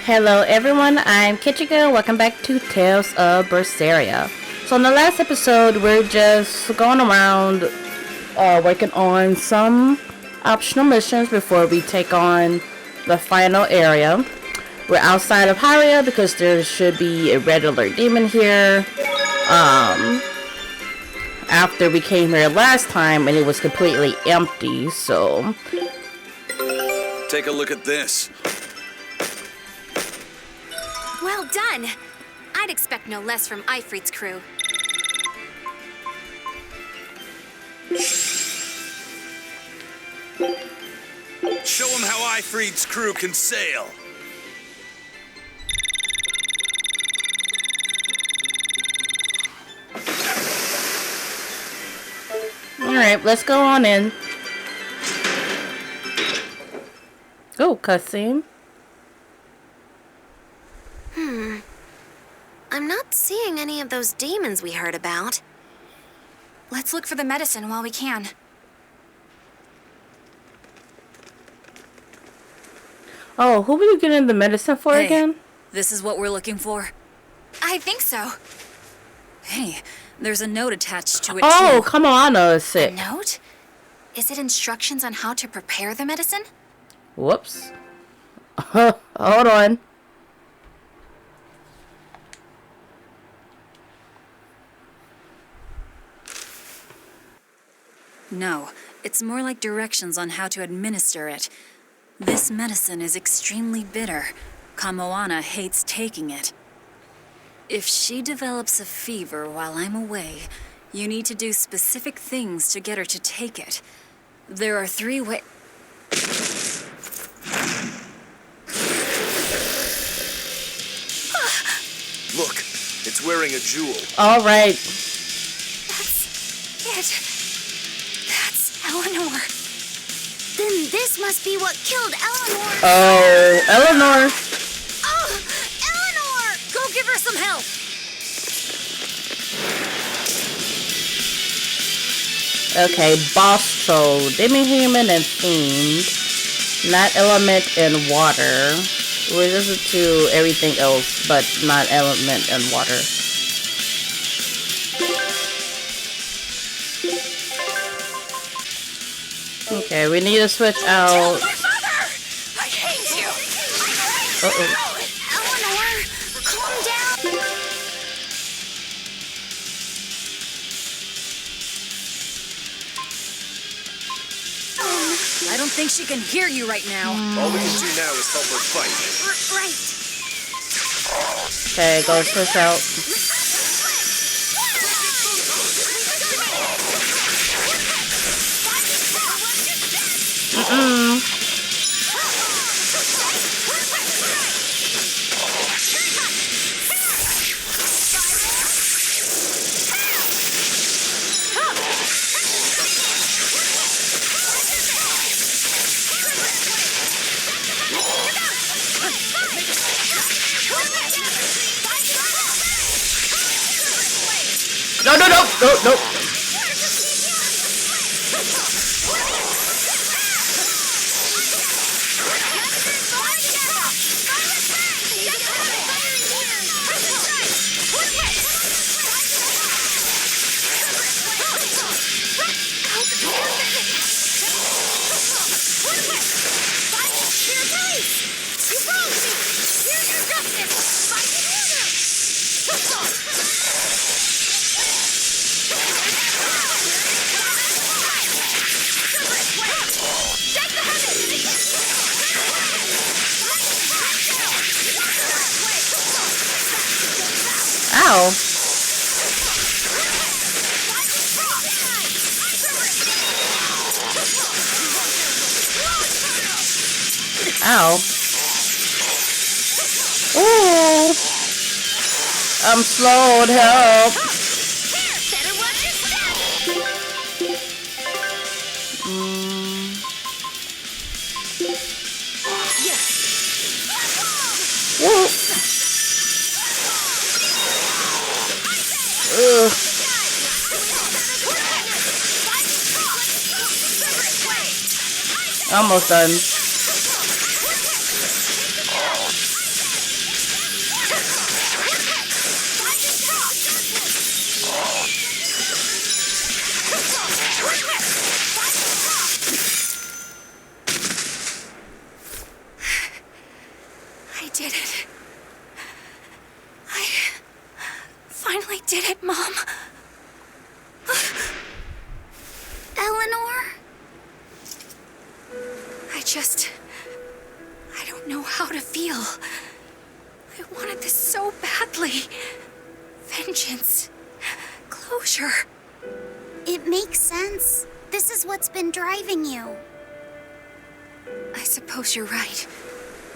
Hello everyone, I'm Kichiko. Welcome back to Tales of Berseria. So in the last episode, we're just going around working on some optional missions before we take on the final area. We're outside of Hyria because there should be a red alert demon here. After we came here last time and it was completely empty, so... Take a look at this. Well done! I'd expect no less from Ifrit's crew. Show them how Ifrit's crew can sail. Alright, let's go on in. Oh, cutscene. I'm not seeing any of those demons we heard about. Let's look for the medicine while we can. Oh, who were you getting the medicine for again? This is what we're looking for? I think so. Hey, there's a note attached to it Oh, too. Kamoana is A sick. note? Is it instructions on how to prepare the medicine? Whoops. Hold on. No, it's more like directions on how to administer it. This medicine is extremely bitter. Kamoana hates taking it. If she develops a fever while I'm away, you need to do specific things to get her to take it. There are 3 ways. Look, it's wearing a jewel. All right. That's it. That's Eleanor. Then this must be what killed Eleanor. Oh, Eleanor. Oh, Eleanor! Go give her some help! Okay, boss troll, demi-human and fiend, not element and water. We're resistant to everything else, but not element and water. Okay, we need to switch out. My mother! I hate you! Uh-oh. Eleanor, calm down! I don't think she can hear you right now. All we can do now is help her fight. Right. Okay, go switch out. No. Ow. Ow. Ooh. I'm slowed, help. Woo. Ugh. Almost done. did it. I finally did it, Mom. Eleanor? I don't know how to feel. I wanted this so badly. Vengeance. Closure. It makes sense. This is what's been driving you. I suppose you're right.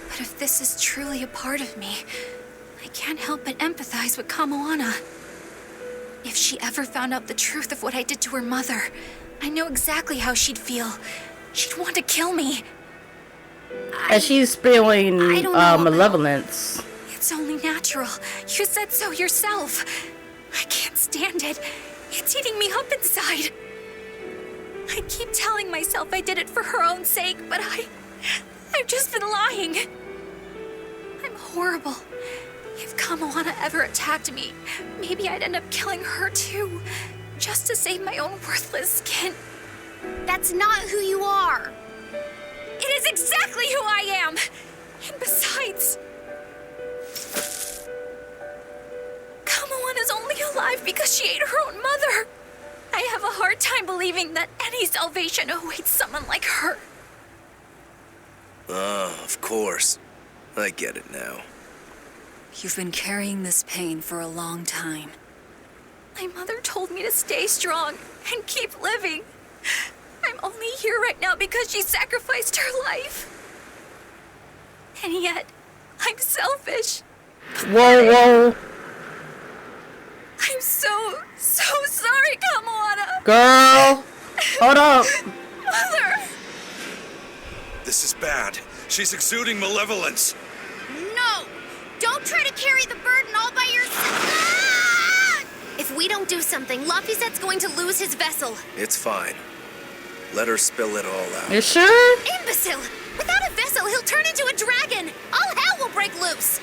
But if this is truly a part of me, I can't help but empathize with Kamoana. If she ever found out the truth of what I did to her mother, I know exactly how she'd feel. She'd want to kill me. And she's spewing I don't know, malevolence. It's only natural. You said so yourself. I can't stand it. It's eating me up inside. I keep telling myself I did it for her own sake, but I've just been lying. I'm horrible. If Kamoana ever attacked me, maybe I'd end up killing her too, just to save my own worthless skin. That's not who you are. It is exactly who I am. And besides, Kamoana's only alive because she ate her own mother. I have a hard time believing that any salvation awaits someone like her. Of course. I get it now. You've been carrying this pain for a long time. My mother told me to stay strong and keep living. I'm only here right now because she sacrificed her life. And yet, I'm selfish. Whoa. I'm so sorry, Kamoana. Girl. Hold up. Mother! This is bad. She's exuding malevolence. No! Don't try to carry the burden all by yourself. Ah! If we don't do something, Laphicet's going to lose his vessel. It's fine. Let her spill it all out. You sure? Imbecile! Without a vessel, he'll turn into a dragon! All hell will break loose!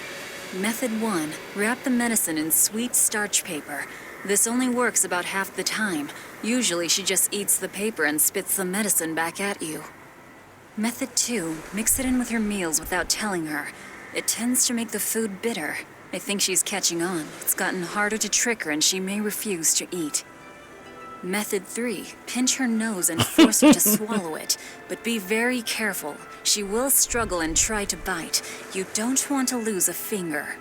Method 1. Wrap the medicine in sweet starch paper. This only works about half the time. Usually she just eats the paper and spits the medicine back at you. Method 2. Mix it in with her meals without telling her. It tends to make the food bitter. I think she's catching on. It's gotten harder to trick her and she may refuse to eat. Method 3. Pinch her nose and force her to swallow it. But be very careful. She will struggle and try to bite. You don't want to lose a finger.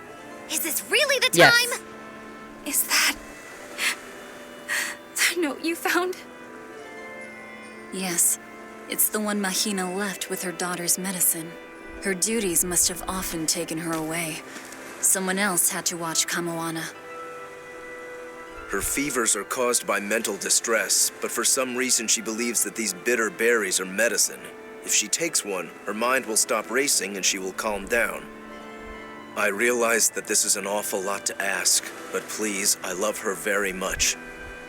Is this really the Yes. time? Is that the note you found? Yes. It's the one Mahina left with her daughter's medicine. Her duties must have often taken her away. Someone else had to watch Kamoana. Her fevers are caused by mental distress, but for some reason she believes that these bitter berries are medicine. If she takes one, her mind will stop racing and she will calm down. I realize that this is an awful lot to ask, but please, I love her very much.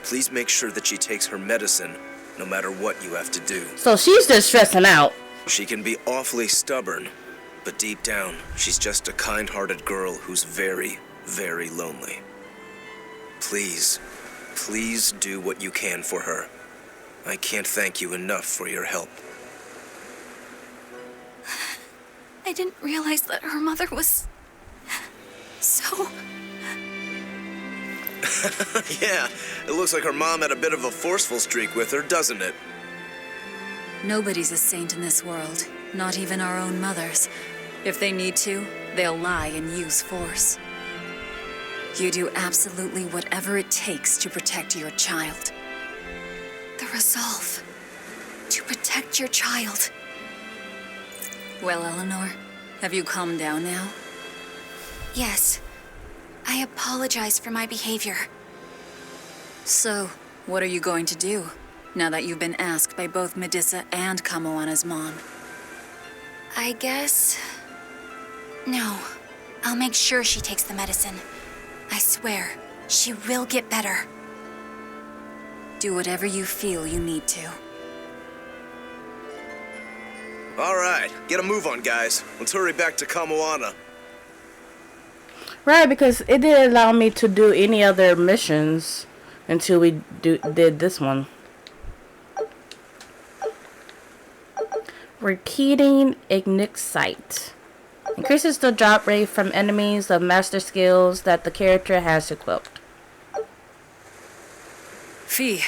Please make sure that she takes her medicine, no matter what you have to do. So she's just stressing out. She can be awfully stubborn, but deep down, she's just a kind-hearted girl who's very, very lonely. Please, please do what you can for her. I can't thank you enough for your help. I didn't realize that her mother was so... Yeah, it looks like her mom had a bit of a forceful streak with her, doesn't it? Nobody's a saint in this world, not even our own mothers. If they need to, they'll lie and use force. You do absolutely whatever it takes to protect your child. The resolve to protect your child. Well, Eleanor, have you calmed down now? Yes. I apologize for my behavior. So, what are you going to do, now that you've been asked by both Medissa and Kamoana's mom? I guess... No. I'll make sure she takes the medicine. I swear, she will get better. Do whatever you feel you need to. All right, get a move on, guys. Let's hurry back to Kamoana. Right, because it didn't allow me to do any other missions until we did this one. Repeating Ignic site. Okay. Increases the drop rate from enemies of master skills that the character has equipped. Fee,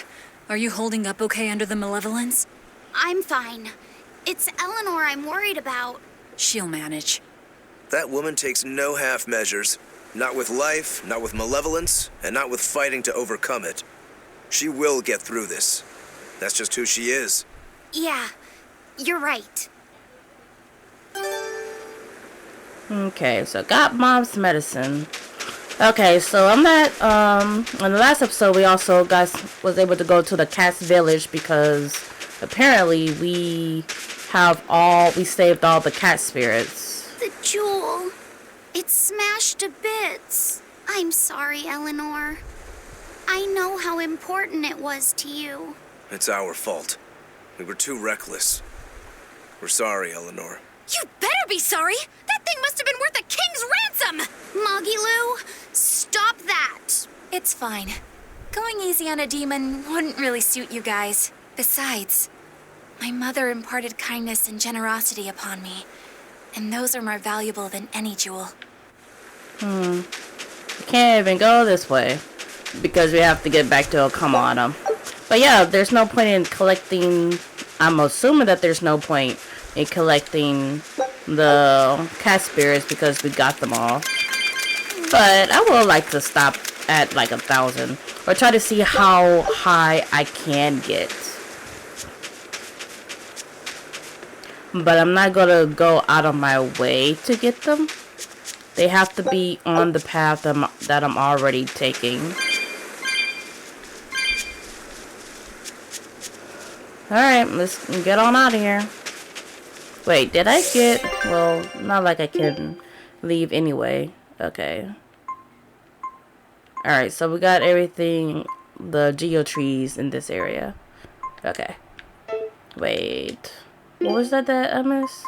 are you holding up okay under the malevolence? I'm fine. It's Eleanor I'm worried about. She'll manage. That woman takes no half measures. Not with life, not with malevolence, and not with fighting to overcome it. She will get through this. That's just who she is. Yeah, you're right. Okay, so got mom's medicine. Okay, so I'm not, in the last episode we also was able to go to the cat's village because apparently we saved all the cat spirits. The jewel. It's smashed to bits. I'm sorry, Eleanor. I know how important it was to you. It's our fault. We were too reckless. We're sorry, Eleanor. You better be sorry! That thing must have been worth a king's ransom! Moggy Lou, stop that! It's fine. Going easy on a demon wouldn't really suit you guys. Besides, my mother imparted kindness and generosity upon me, and those are more valuable than any jewel. We can't even go this way because we have to get back to Kamoana. But yeah, there's no point in collecting. I'm assuming that there's no point in collecting the cat spirits because we got them all. But I would like to stop at like 1,000 or try to see how high I can get. But I'm not gonna go out of my way to get them. They have to be on the path that I'm already taking. Alright, let's get on out of here. Wait, did I get... Well, not like I can leave anyway. Okay. Alright, so we got everything, the geo trees in this area. Okay. Wait. What was that I missed?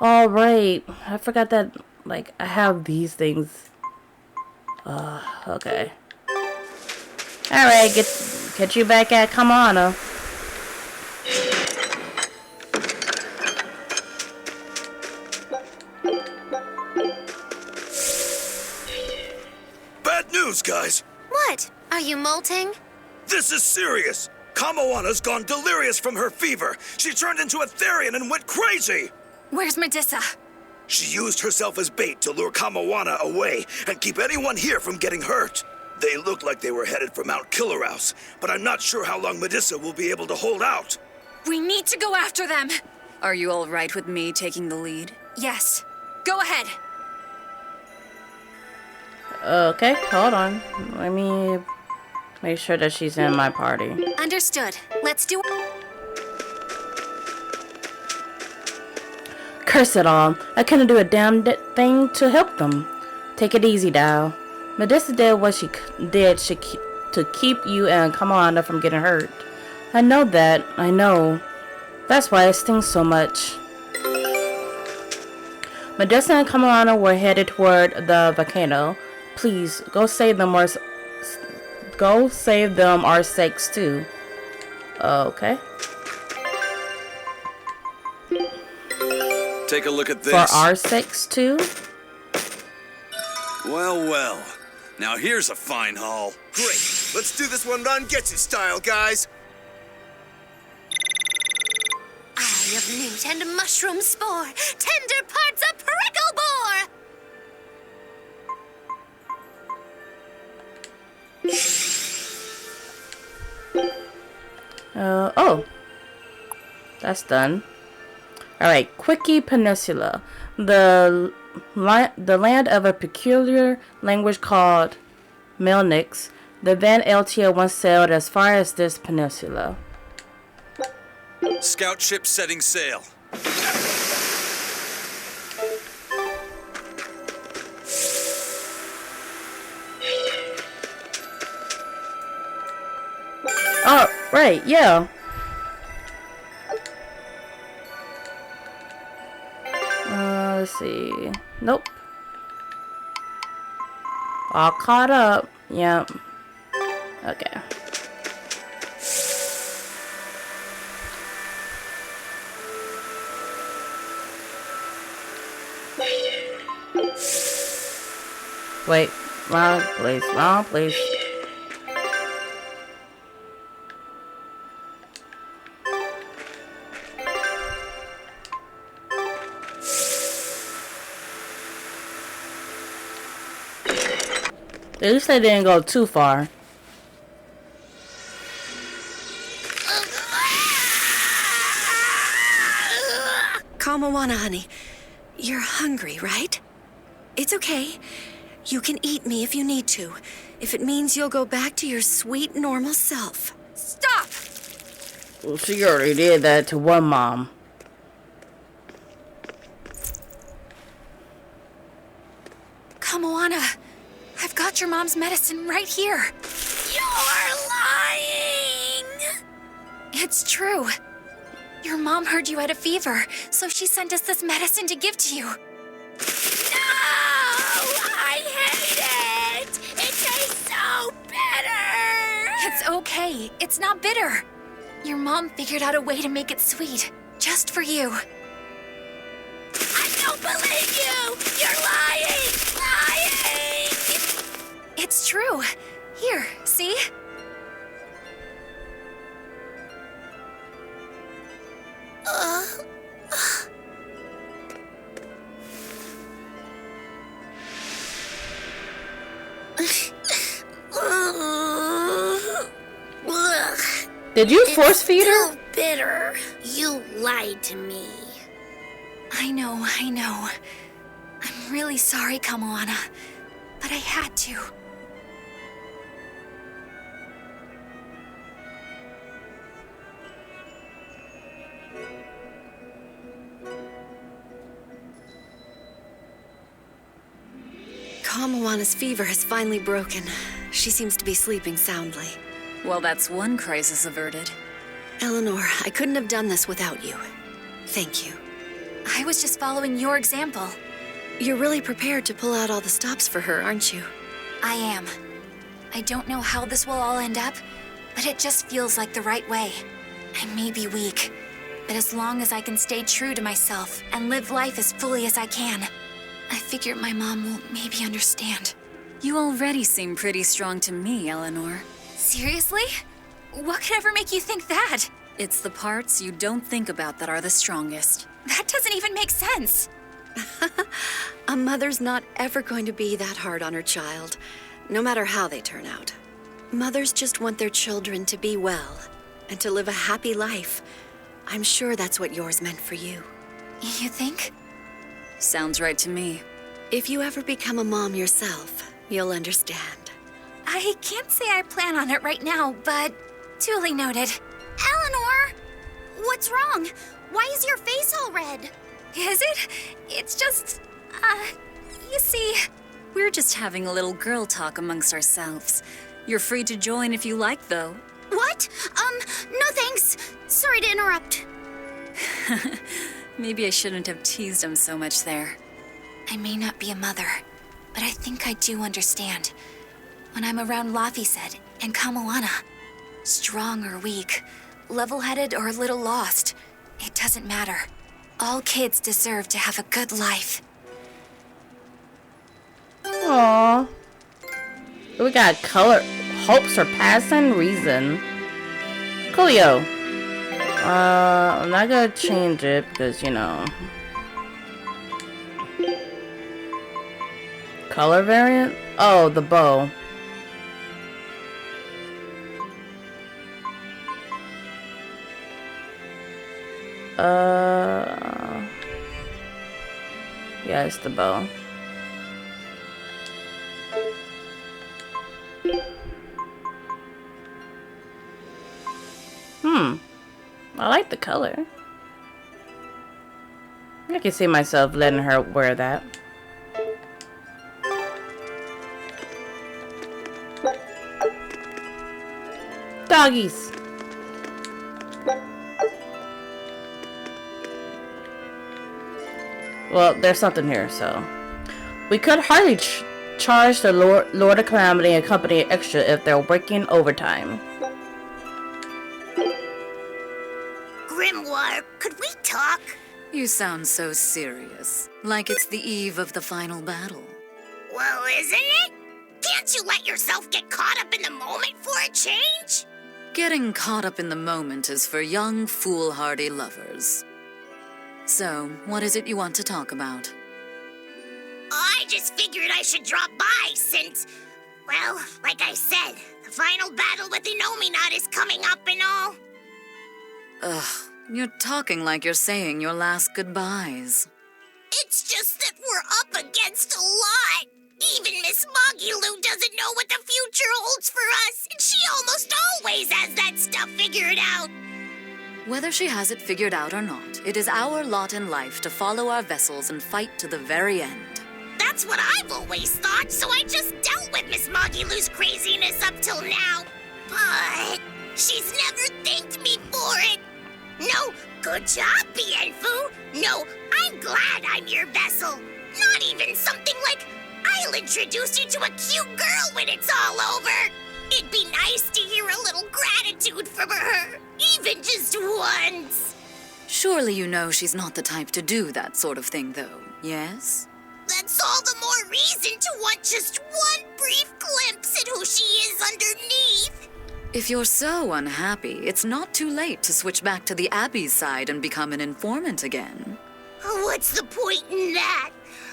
Oh, right. I forgot that, like, I have these things. Okay. Alright, get you back at Kamoana. Bad news, guys. What? Are you molting? This is serious. Kamoana's gone delirious from her fever. She turned into a Therian and went crazy. Where's Medissa? She used herself as bait to lure Kamoana away and keep anyone here from getting hurt. They looked like they were headed for Mount Killerhouse, but I'm not sure how long Medissa will be able to hold out. We need to go after them. Are you all right with me taking the lead? Yes. Go ahead. Okay, hold on. Let me make sure that she's in my party. Understood. Let's do... Curse it all. I couldn't do a damn thing to help them. Take it easy, Dow. Medissa did what she did to keep you and Kamoana from getting hurt. I know that. I know. That's why it stings so much. Medissa and Kamoana were headed toward the volcano. Please, go save them our sakes too. Okay. Take a look at this. For our sakes too? Well, well. Now here's a fine haul. Great. Let's do this one Rangetsu style, guys. Eye of newt and mushroom spore, tender parts of prickle boar. Oh. That's done. Alright, Quickie Peninsula. The land of a peculiar language called Melnix. The Van LTO once sailed as far as this peninsula. Scout ship setting sail. Oh, right, yeah. Let's see. Nope. All caught up. Yep. Okay. Wait, wrong place, wrong place. At least they didn't go too far. Kamoana, honey, you're hungry, right? It's okay. You can eat me if you need to, if it means you'll go back to your sweet, normal self. Stop! Well, she already did that to one mom. Kamoana, I've got your mom's medicine right here. You're lying! It's true. Your mom heard you had a fever, so she sent us this medicine to give to you. No! I hate it! It tastes so bitter! It's okay. It's not bitter. Your mom figured out a way to make it sweet, just for you. I don't believe you! You're lying! Lying! It's true. Here, see? Did you force feed her? So bitter. You lied to me. I know. I'm really sorry, Kamoana, but I had to. Kamoana's fever has finally broken. She seems to be sleeping soundly. Well, that's one crisis averted. Eleanor, I couldn't have done this without you. Thank you. I was just following your example. You're really prepared to pull out all the stops for her, aren't you? I am. I don't know how this will all end up, but it just feels like the right way. I may be weak, but as long as I can stay true to myself and live life as fully as I can, I figure my mom will maybe understand. You already seem pretty strong to me, Eleanor. Seriously? What could ever make you think that? It's the parts you don't think about that are the strongest. That doesn't even make sense. A mother's not ever going to be that hard on her child, no matter how they turn out. Mothers just want their children to be well and to live a happy life. I'm sure that's what yours meant for you. You think? Sounds right to me. If you ever become a mom yourself, you'll understand. I can't say I plan on it right now, but duly noted. Eleanor! What's wrong? Why is your face all red? Is it? It's just, you see... We're just having a little girl talk amongst ourselves. You're free to join if you like, though. What? No thanks. Sorry to interrupt. Maybe I shouldn't have teased him so much there. I may not be a mother, but I think I do understand. When I'm around Laphicet and Kamoana, strong or weak, level-headed or a little lost, it doesn't matter. All kids deserve to have a good life. Aww. We got color. Hope surpassing reason. Coolio. I'm not gonna change it because, you know. Color variant? Oh, the bow. Yeah, it's the bow. I like the color. I can see myself letting her wear that. Doggies. Well, there's something here, so we could hardly charge the Lord of Calamity and company extra if they're working overtime. Grimoire, could we talk? You sound so serious, like it's the eve of the final battle. Well, isn't it? Can't you let yourself get caught up in the moment for a change? Getting caught up in the moment is for young, foolhardy lovers. So, what is it you want to talk about? I just figured I should drop by since, well, like I said, the final battle with Inominat is coming up and all. Ugh, you're talking like you're saying your last goodbyes. It's just that we're up against a lot. Even Miss Mogulu doesn't know what the future holds for us, and she almost always has that stuff figured out. Whether she has it figured out or not, it is our lot in life to follow our vessels and fight to the very end. That's what I've always thought, so I just dealt with Miss Mogulu's craziness up till now. But she's never thanked me for it. No, good job, Bienfu. No, I'm glad I'm your vessel. Not even something like, I'll introduce you to a cute girl when it's all over. It'd be nice to hear a little gratitude from her, even just once. Surely you know she's not the type to do that sort of thing, though, yes? That's all the more reason to want just one brief glimpse at who she is underneath. If you're so unhappy, it's not too late to switch back to the Abbey's side and become an informant again. What's the point in that?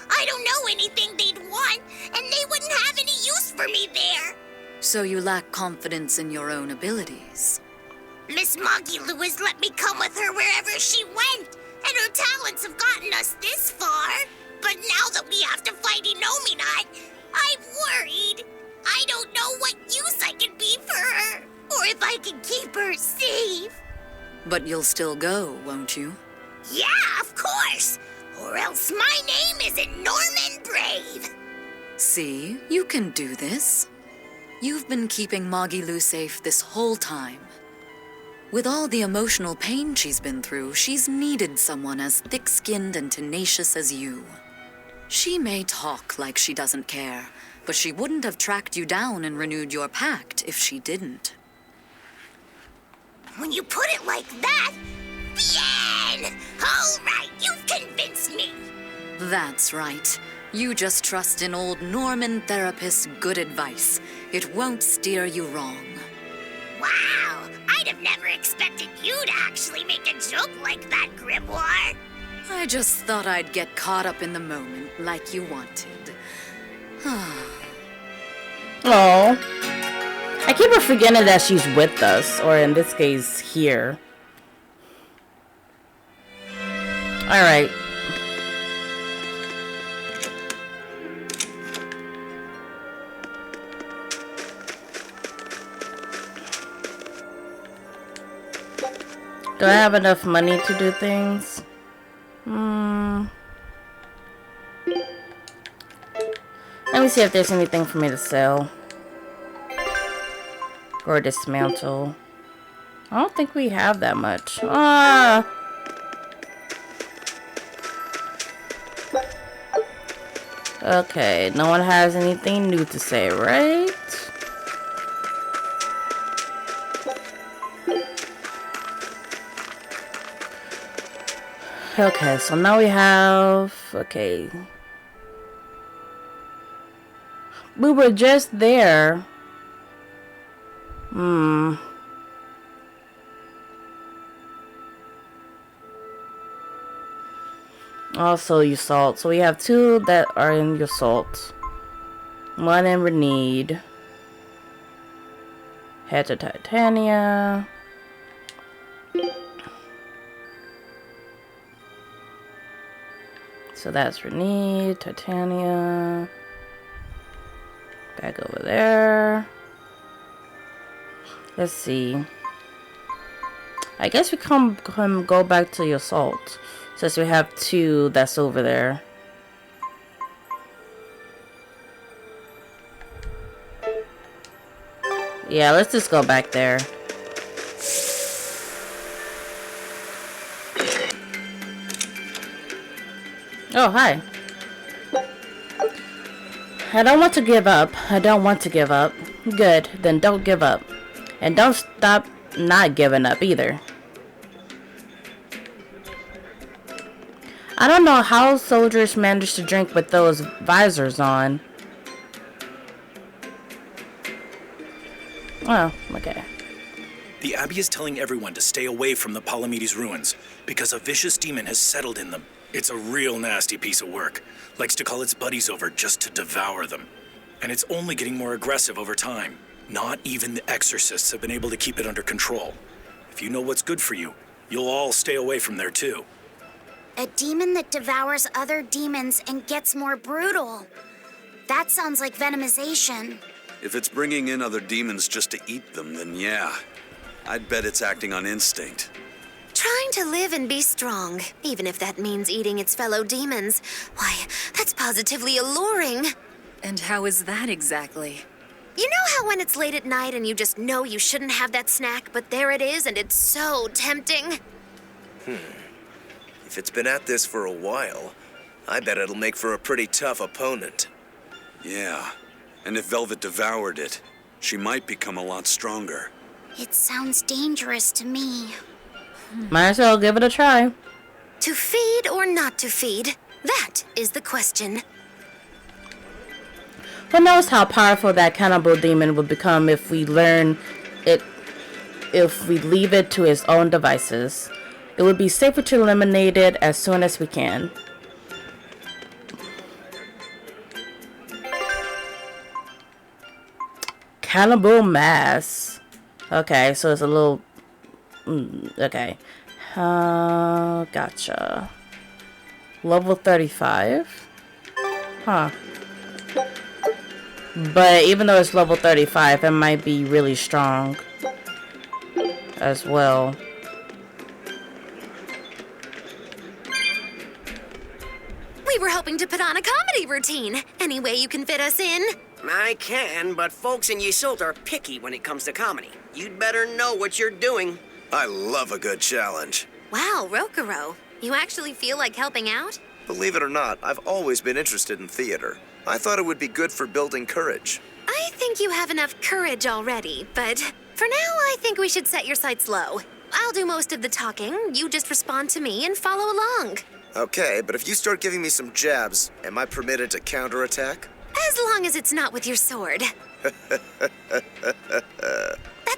I don't know anything they'd want, and they wouldn't have any use for me there. So you lack confidence in your own abilities. Miss Mogulu has let me come with her wherever she went, and her talents have gotten us this far. But now that we have to fight Inominat, I'm worried. I don't know what use I can be for her, or if I can keep her safe. But you'll still go, won't you? Yeah, of course. Or else my name isn't Norman Brave. See, you can do this. You've been keeping Mogulu safe this whole time. With all the emotional pain she's been through, she's needed someone as thick-skinned and tenacious as you. She may talk like she doesn't care, but she wouldn't have tracked you down and renewed your pact if she didn't. When you put it like that, bien! All right, you've convinced me. That's right. You just trust in old Norman therapist's good advice. It won't steer you wrong. Wow, I'd have never expected you to actually make a joke like that, Grimoire. I just thought I'd get caught up in the moment like you wanted. Oh, I keep forgetting that she's with us, or in this case, here. Alright. Do I have enough money to do things? Let me see if there's anything for me to sell. Or dismantle. I don't think we have that much. Okay, no one has anything new to say, right? Okay, so now we have... Okay. We were just there. Also, you salt. So we have two that are in your salt. One in Renede. Head to Titania. So that's Renede, Titania. Back over there. Let's see. I guess we can go back to your salt. Since we have two that's over there. Yeah, let's just go back there. Oh, hi. I don't want to give up. I don't want to give up. Good, then don't give up. And don't stop not giving up either. I don't know how soldiers manage to drink with those visors on. Oh, okay. The Abbey is telling everyone to stay away from the Palamedes ruins because a vicious demon has settled in them. It's a real nasty piece of work. Likes to call its buddies over just to devour them. And it's only getting more aggressive over time. Not even the exorcists have been able to keep it under control. If you know what's good for you, you'll all stay away from there too. A demon that devours other demons and gets more brutal. That sounds like venomization. If it's bringing in other demons just to eat them, then yeah. I'd bet it's acting on instinct. Trying to live and be strong, even if that means eating its fellow demons. Why, that's positively alluring. And how is that exactly? You know how when it's late at night and you just know you shouldn't have that snack, but there it is and it's so tempting? If it's been at this for a while, I bet it'll make for a pretty tough opponent. Yeah, and if Velvet devoured it, she might become a lot stronger. It sounds dangerous to me. Might as well give it a try. To feed or not to feed? That is the question. Who knows how powerful that cannibal demon will become if we leave it to its own devices. It would be safer to eliminate it as soon as we can. Cannibal mass. Okay, so it's a little... okay. Gotcha. Level 35? Huh. But even though it's level 35, it might be really strong as well. We were hoping to put on a comedy routine. Any way you can fit us in? I can, but folks in Yseult are picky when it comes to comedy. You'd better know what you're doing. I love a good challenge. Wow, Rokuro. You actually feel like helping out? Believe it or not, I've always been interested in theater. I thought it would be good for building courage. I think you have enough courage already, but for now I think we should set your sights low. I'll do most of the talking, you just respond to me and follow along. Okay, but if you start giving me some jabs, am I permitted to counterattack? As long as it's not with your sword. That's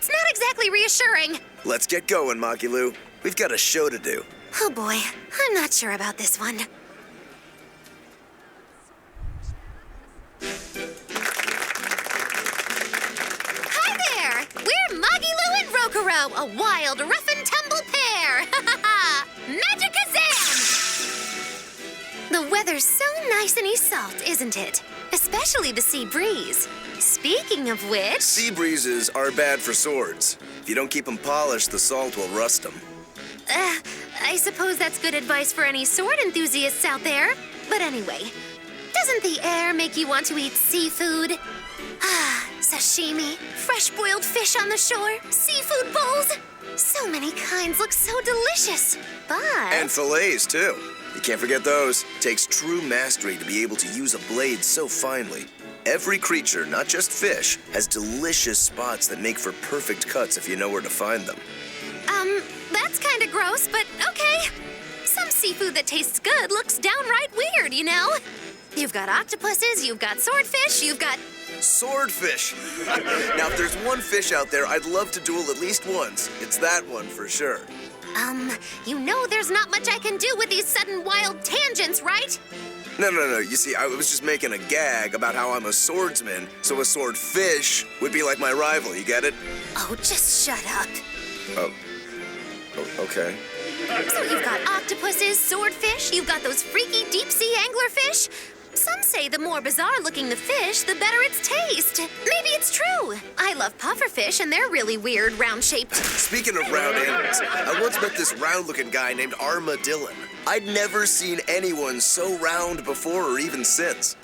not exactly reassuring. Let's get going, Magilu. We've got a show to do. Oh boy, I'm not sure about this one. Hi there! We're Magilu and Rokuro, a wild, rough and tumble pair! Magikazam! The weather's so nice in Yseult, isn't it? Especially the sea breeze. Speaking of which... Sea breezes are bad for swords. If you don't keep them polished, the salt will rust them. I suppose that's good advice for any sword enthusiasts out there. But anyway, doesn't the air make you want to eat seafood? Sashimi, fresh-boiled fish on the shore, seafood bowls. So many kinds look so delicious, but... And fillets, too. You can't forget those. Takes true mastery to be able to use a blade so finely. Every creature, not just fish, has delicious spots that make for perfect cuts if you know where to find them. That's kind of gross, but okay. Some seafood that tastes good looks downright weird, you know? You've got octopuses, you've got swordfish, you've got... Swordfish! Now, if there's one fish out there I'd love to duel at least once, it's that one for sure. You know there's not much I can do with these sudden wild tangents, right? No. You see, I was just making a gag about how I'm a swordsman, so a swordfish would be like my rival, you get it? Oh, just shut up. Oh, okay. So you've got octopuses, swordfish, you've got those freaky deep-sea anglerfish. Some say the more bizarre-looking the fish, the better its taste. Maybe it's true. I love pufferfish, and they're really weird, round-shaped. Speaking of round animals, I once met this round-looking guy named Armadillon. I'd never seen anyone so round before or even since.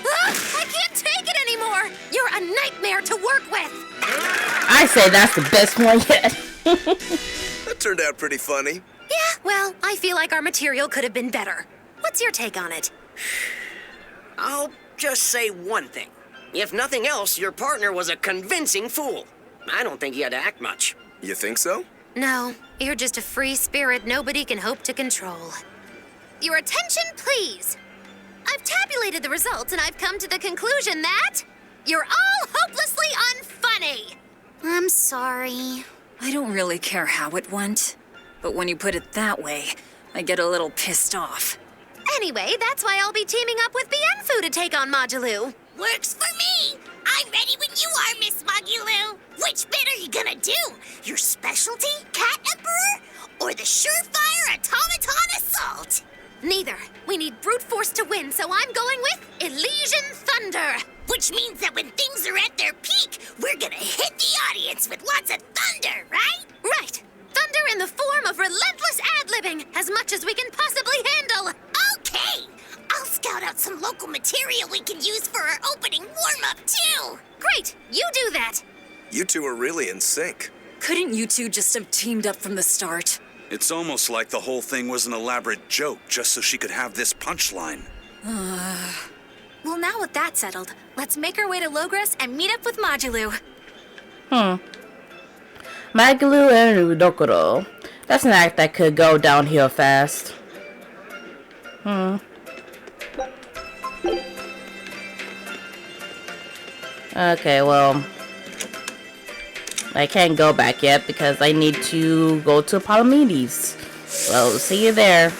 I can't take it anymore! You're a nightmare to work with! I say that's the best one yet. That turned out pretty funny. Yeah, well, I feel like our material could have been better. What's your take on it? I'll just say one thing. If nothing else, your partner was a convincing fool. I don't think he had to act much. You think so? No, you're just a free spirit nobody can hope to control. Your attention, please. I've tabulated the results and I've come to the conclusion that you're all hopelessly unfunny. I'm sorry. I don't really care how it went, but when you put it that way, I get a little pissed off. Anyway, that's why I'll be teaming up with Bienfu to take on Majulu. Works for me. I'm ready when you are, Miss Magilou. Which bit are you gonna do? Your specialty, Cat Emperor? Or the surefire automaton assault? Neither. We need brute force to win, so I'm going with Elysian Thunder. Which means that when things are at their peak, we're gonna hit the audience with lots of thunder, right? Right. Thunder in the form of relentless ad-libbing, as much as we can possibly handle. Okay. I'll scout out some local material we can use for our opening warm-up, too. Great. You do that. You two are really in sync. Couldn't you two just have teamed up from the start? It's almost like the whole thing was an elaborate joke just so she could have this punchline. Well, now with that settled, let's make our way to Logres and meet up with Majulu. Magalu and Udokoro. That's an act that could go downhill fast. Okay, well, I can't go back yet because I need to go to Palamedes. Well, see you there.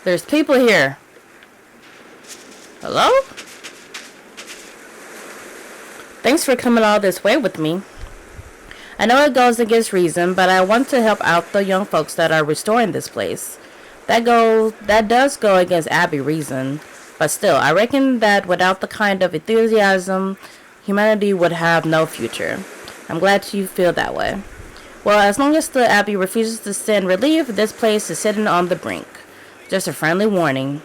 There's people here. Hello? Thanks for coming all this way with me. I know it goes against reason, but I want to help out the young folks that are restoring this place. That does go against Abby reason, but still, I reckon that without the kind of enthusiasm, humanity would have no future. I'm glad you feel that way. Well, as long as the Abbey refuses to send relief, this place is sitting on the brink. Just a friendly warning.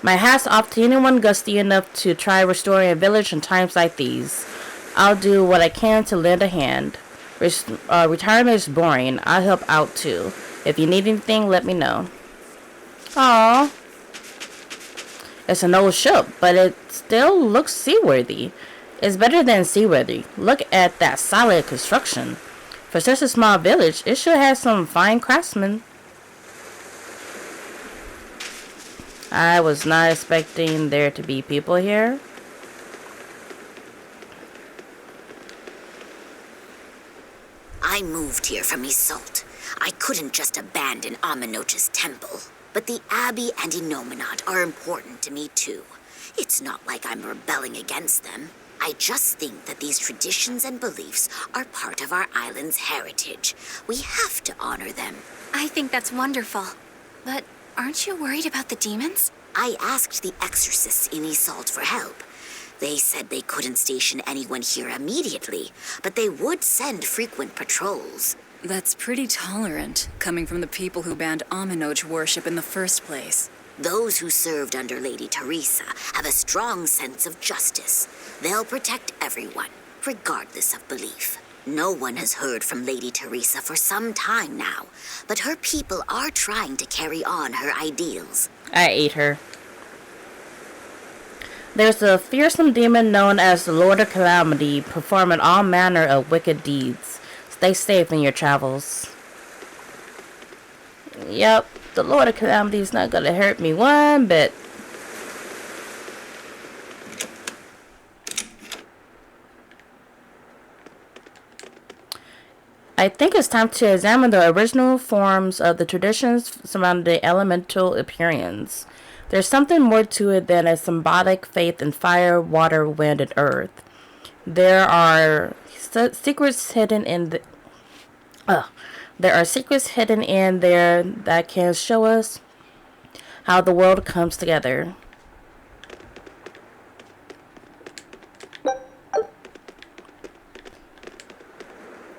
My hat's off to anyone gusty enough to try restoring a village in times like these. I'll do what I can to lend a hand. Retirement is boring. I'll help out too. If you need anything, let me know. Aww. It's an old ship, but it still looks seaworthy. It's better than seaworthy. Look at that solid construction. For such a small village, it should have some fine craftsmen. I was not expecting there to be people here. I moved here from Isolde. I couldn't just abandon Aminoch's temple. But the Abbey and Inominat are important to me too. It's not like I'm rebelling against them. I just think that these traditions and beliefs are part of our island's heritage. We have to honor them. I think that's wonderful. But aren't you worried about the demons? I asked the exorcists in Isolde for help. They said they couldn't station anyone here immediately, but they would send frequent patrols. That's pretty tolerant, coming from the people who banned Aminoch worship in the first place. Those who served under Lady Teresa have a strong sense of justice. They'll protect everyone, regardless of belief. No one has heard from Lady Teresa for some time now, but her people are trying to carry on her ideals. I ate her. There's a fearsome demon known as the Lord of Calamity, performing all manner of wicked deeds. Stay safe in your travels. Yep, the Lord of Calamity is not gonna hurt me one bit. I think it's time to examine the original forms of the traditions surrounding the elemental appearance. There's something more to it than a symbolic faith in fire, water, wind, and earth. There are secrets hidden in there that can show us how the world comes together.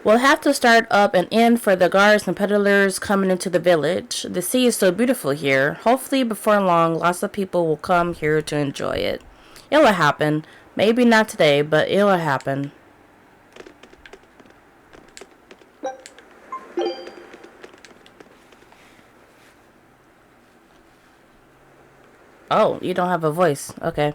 We'll have to start up an inn for the guards and peddlers coming into the village. The sea is so beautiful here. Hopefully before long, lots of people will come here to enjoy it. It'll happen. Maybe not today, but it'll happen. Oh, you don't have a voice. Okay.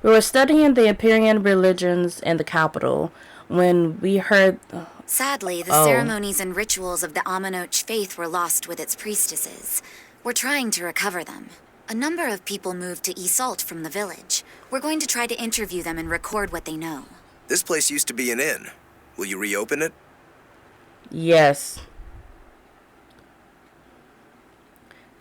We were studying the Empyrean religions in the capital when we heard... Sadly, the ceremonies and rituals of the Amanoch faith were lost with its priestesses. We're trying to recover them. A number of people moved to Isolt from the village. We're going to try to interview them and record what they know. This place used to be an inn. Will you reopen it? Yes.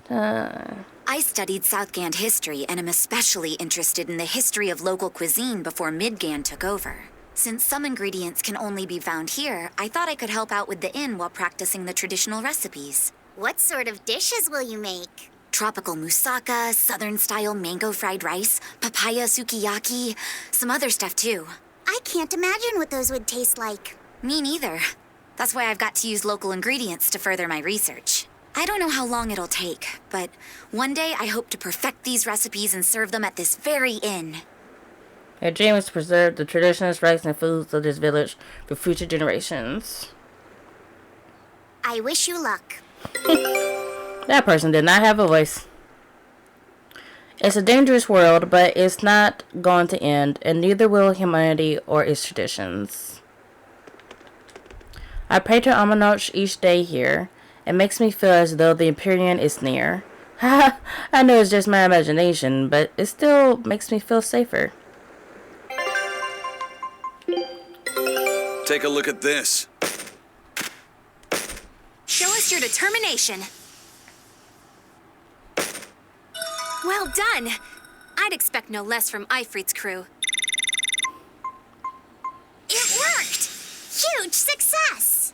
I studied Southgand history and am especially interested in the history of local cuisine before Midgand took over. Since some ingredients can only be found here, I thought I could help out with the inn while practicing the traditional recipes. What sort of dishes will you make? Tropical moussaka, southern-style mango fried rice, papaya sukiyaki, some other stuff too. I can't imagine what those would taste like. Me neither. That's why I've got to use local ingredients to further my research. I don't know how long it'll take, but one day I hope to perfect these recipes and serve them at this very inn. Her dream is to preserve the traditions, rights, and foods of this village for future generations. I wish you luck. That person did not have a voice. It's a dangerous world, but it's not going to end, and neither will humanity or its traditions. I pray to Amanoch each day here. It makes me feel as though the Empyrean is near. I know it's just my imagination, but it still makes me feel safer. Take a look at this. Show us your determination. Well done. I'd expect no less from Ifrit's crew. It worked! Huge success!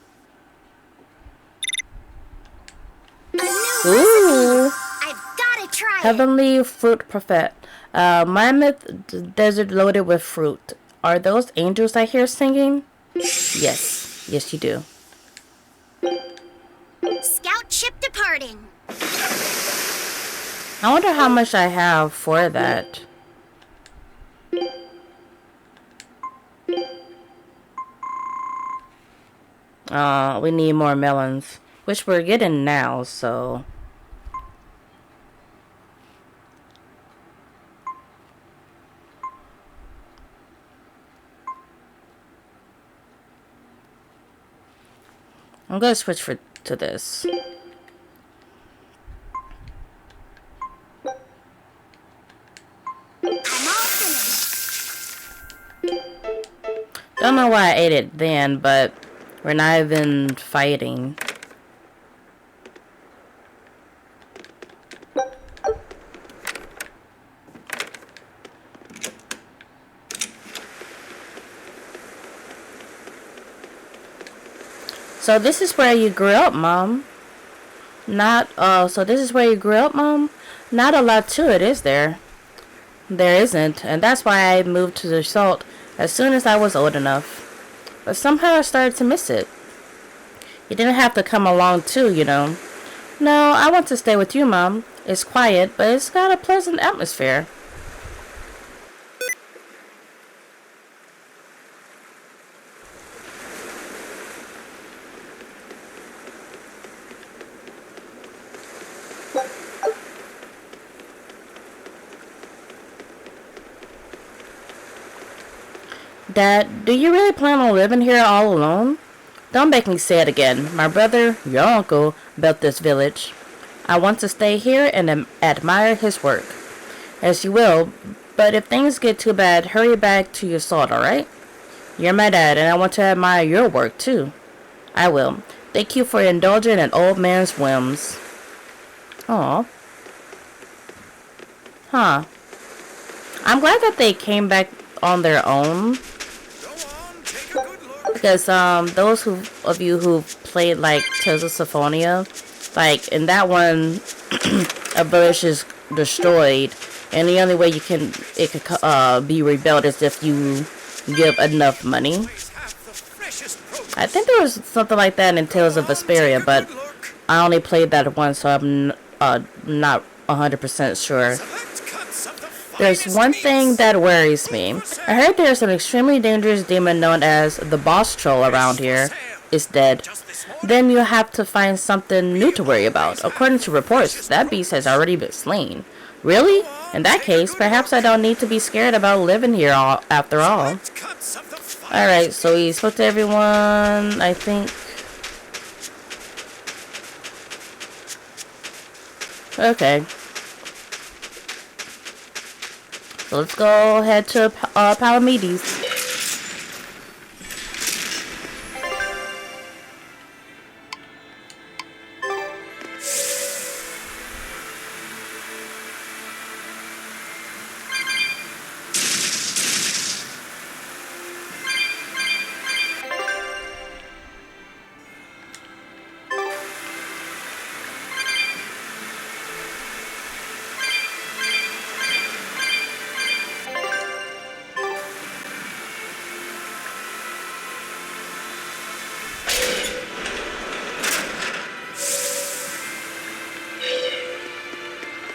A new Ooh! recipe! I've gotta try it! Heavenly Fruit Prophet. Mammoth desert loaded with fruit. Are those angels I hear singing? Yes. Yes, you do. Scout ship departing. I wonder how much I have for that. We need more melons, which we're getting now, so... I'm gonna switch to this. Don't know why I ate it then, but we're not even fighting. So this is where you grew up, Mom. So this is where you grew up, Mom? Not a lot to it, is there? There isn't, and that's why I moved to the Salt as soon as I was old enough. But somehow I started to miss it. You didn't have to come along too, you know. No, I want to stay with you, Mom. It's quiet, but it's got a pleasant atmosphere. Dad, do you really plan on living here all alone? Don't make me say it again. My brother, your uncle, built this village. I want to stay here and admire his work. As you will, but if things get too bad, hurry back to your salt, alright? You're my dad, and I want to admire your work, too. I will. Thank you for indulging an old man's whims. Aw. Huh. I'm glad that they came back on their own. Because those of you who played like Tales of Symphonia, like in that one, a village is destroyed, and the only way it could be rebuilt is if you give enough money. I think there was something like that in Tales of Vesperia, but I only played that once, so I'm not 100% sure. There's one thing that worries me. I heard there's an extremely dangerous demon known as the boss troll around here is dead. Then you have to find something new to worry about. According to reports, that beast has already been slain. Really? In that case, perhaps I don't need to be scared about living here after all. Alright, so we spoke to everyone, I think. Okay. So let's go head to Palamedes.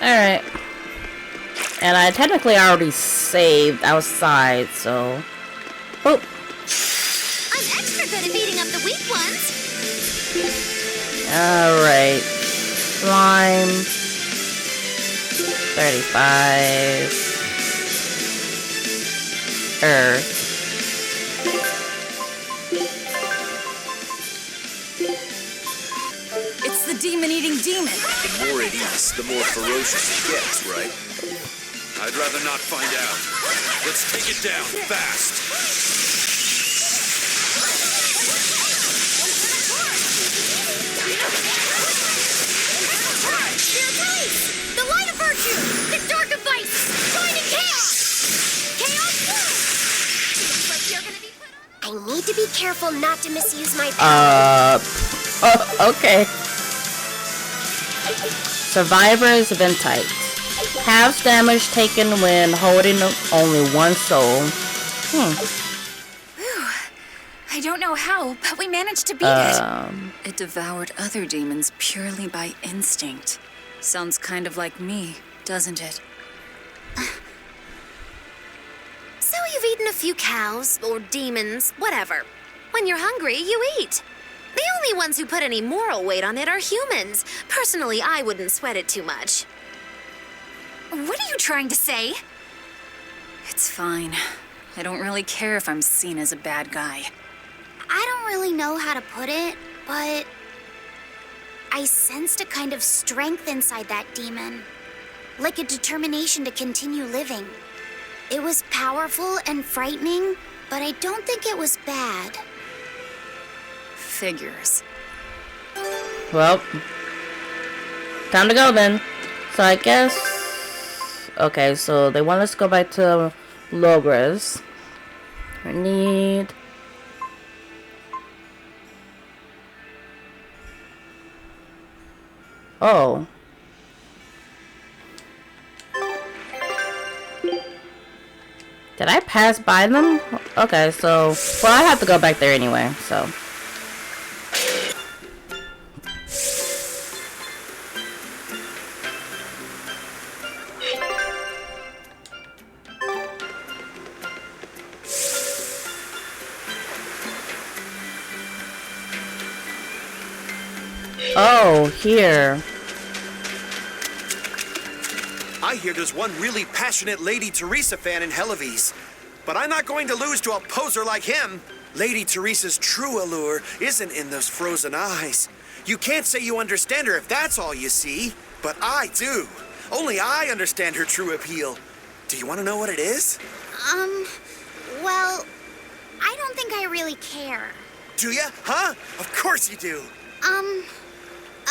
Alright. And I technically already saved outside, so... Oh! I'm extra good at beating up the weak ones. Alright. Slime. 35. Earth. It's the demon-eating demon. The more it eats, the more ferocious it gets, right? I'd rather not find out. Let's take it down, fast! The light of virtue! The dark of vice! Joining chaos! Chaos! Looks like you're gonna be put on. I need to be careful not to misuse my power. Okay. Survivors Ventite. Halves damage taken when holding only one soul. I don't know how, but we managed to beat it. It devoured other demons purely by instinct. Sounds kind of like me, doesn't it? So you've eaten a few cows, or demons, whatever. When you're hungry, you eat. The only ones who put any moral weight on it are humans. Personally, I wouldn't sweat it too much. What are you trying to say? It's fine. I don't really care if I'm seen as a bad guy. I don't really know how to put it, but I sensed a kind of strength inside that demon. Like a determination to continue living. It was powerful and frightening, but I don't think it was bad. Figures. Well, time to go then. So I guess... Okay, so they want us to go back to Logres. I need... Oh. Did I pass by them? Okay, so... Well, I have to go back there anyway, so... Oh, here. I hear there's one really passionate Lady Teresa fan in Helives. But I'm not going to lose to a poser like him. Lady Teresa's true allure isn't in those frozen eyes. You can't say you understand her if that's all you see. But I do. Only I understand her true appeal. Do you want to know what it is? Well, I don't think I really care. Do ya? Huh? Of course you do.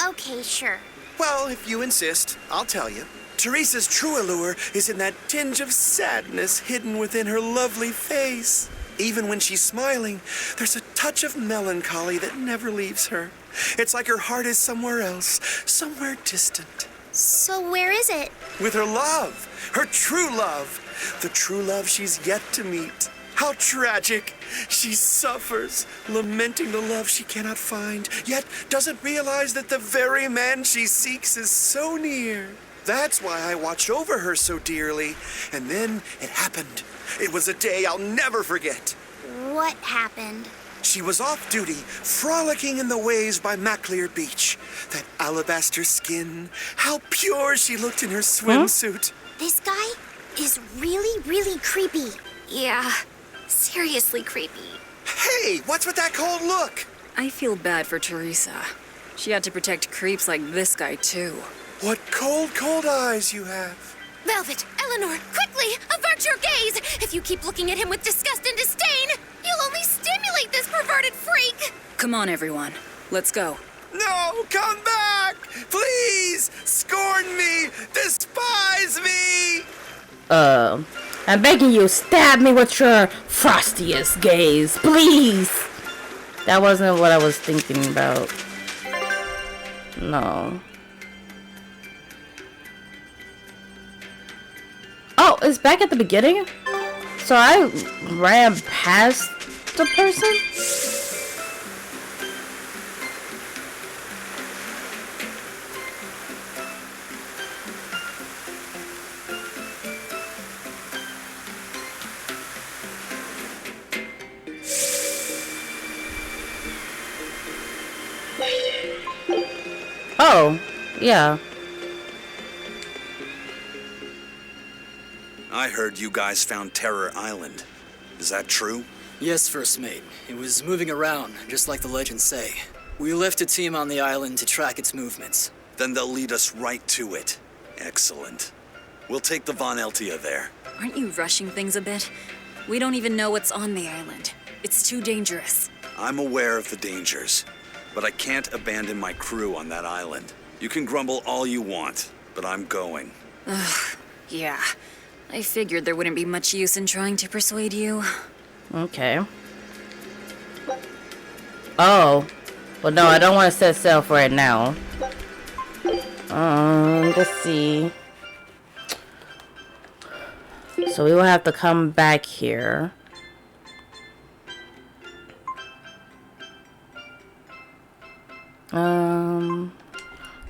Okay, sure. Well, if you insist, I'll tell you. Teresa's true allure is in that tinge of sadness hidden within her lovely face. Even when she's smiling, there's a touch of melancholy that never leaves her. It's like her heart is somewhere else, somewhere distant. So where is it? With her love, her true love, the true love she's yet to meet. How tragic. She suffers, lamenting the love she cannot find, yet doesn't realize that the very man she seeks is so near. That's why I watched over her so dearly. And then it happened. It was a day I'll never forget. What happened? She was off duty, frolicking in the waves by Maclear Beach. That alabaster skin, how pure she looked in her swimsuit. This guy is really, really creepy. Yeah, seriously creepy. Hey, what's with that cold look? I feel bad for Teresa. She had to protect creeps like this guy, too. What cold, cold eyes you have. Velvet, Eleanor, quickly, avert your gaze! If you keep looking at him with disgust and disdain, you'll only stimulate this perverted freak! Come on, everyone. Let's go. No, come back! Please! Scorn me! Despise me! I'm begging you, stab me with your frostiest gaze, please! That wasn't what I was thinking about. No. Oh, it's back at the beginning? So I ran past the person? Oh, yeah. I heard you guys found Terror Island. Is that true? Yes, First Mate. It was moving around, just like the legends say. We left a team on the island to track its movements. Then they'll lead us right to it. Excellent. We'll take the Von Eltia there. Aren't you rushing things a bit? We don't even know what's on the island. It's too dangerous. I'm aware of the dangers, but I can't abandon my crew on that island. You can grumble all you want, but I'm going. Ugh, yeah. I figured there wouldn't be much use in trying to persuade you. Okay. Oh. Well, no, I don't want to set sail for it now. Let's see. So we will have to come back here.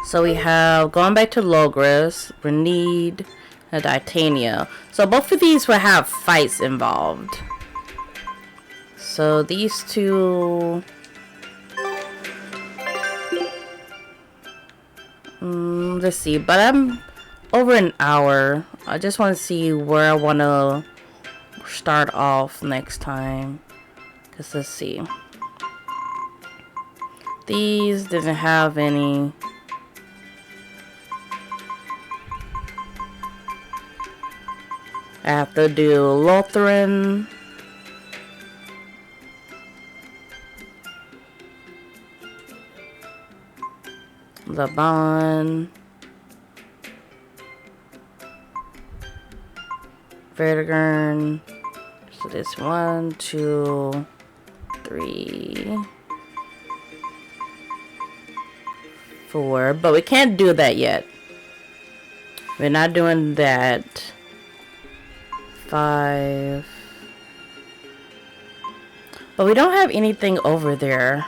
So we have going back to Logris, Renede, and Titania. So both of these will have fights involved. So these two... let's see, but I'm over an hour. I just want to see where I want to start off next time. Because let's see. These didn't have any... I have to do Lutheran. Laban. Vertigern. So this 1, 2, 3, 4. But we can't do that yet. We're not doing that. 5. But we don't have anything over there.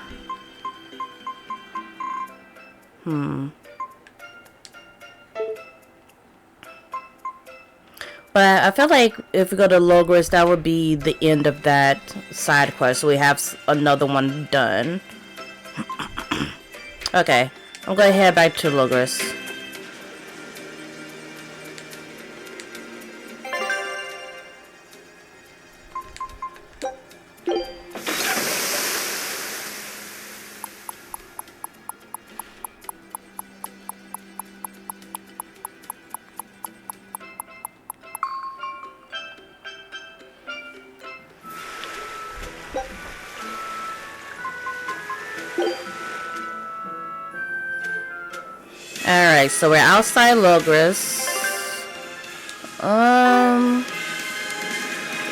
But I feel like if we go to Logris, that would be the end of that side quest. So we have another one done. Okay, I'm gonna head back to Logris. Alright, so we're outside Logris.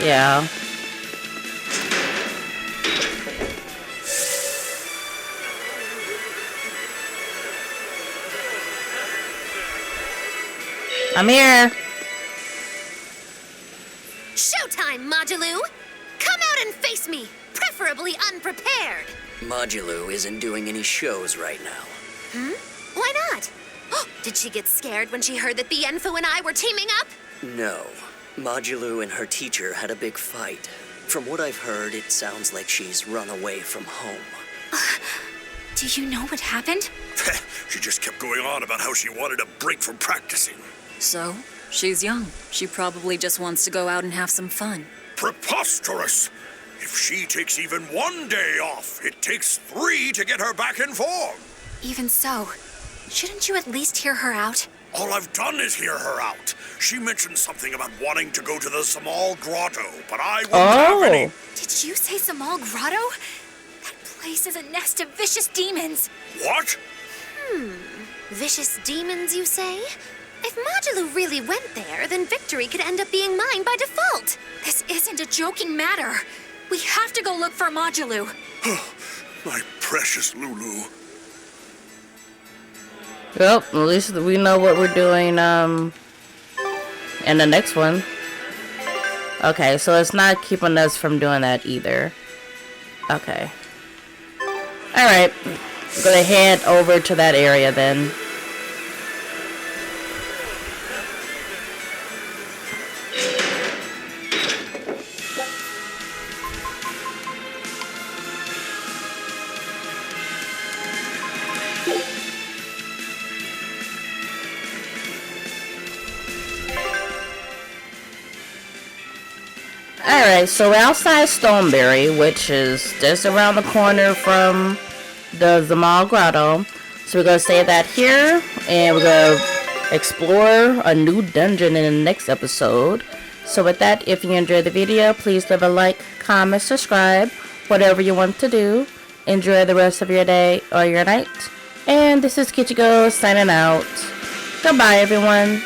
Yeah. I'm here. Showtime, Moduloo! face me, preferably unprepared. Modulu isn't doing any shows right now. Why not? Did she get scared when she heard that Bienfu and I were teaming up? No. Modulu and her teacher had a big fight. From what I've heard, it sounds like she's run away from home. Do you know what happened? She just kept going on about how she wanted a break from practicing. So, she's young. She probably just wants to go out and have some fun. Preposterous! If she takes even one day off, it takes 3 to get her back in form. Even so, shouldn't you at least hear her out? All I've done is hear her out. She mentioned something about wanting to go to the small grotto, but I wouldn't have any. Did you say Samal Grotto? That place is a nest of vicious demons. What? Vicious demons, you say? If Modulu really went there, then victory could end up being mine by default. This isn't a joking matter. We have to go look for Modulu. My precious Lulu. Well, at least we know what we're doing in the next one. Okay, so it's not keeping us from doing that either. Okay. Alright. I'm gonna head over to that area then. Alright, so we're outside Stoneberry, which is just around the corner from the Zamal Grotto. So we're going to save that here, and we're going to explore a new dungeon in the next episode. So with that, if you enjoyed the video, please leave a like, comment, subscribe, whatever you want to do. Enjoy the rest of your day or your night. And this is Kichigo signing out. Goodbye, everyone.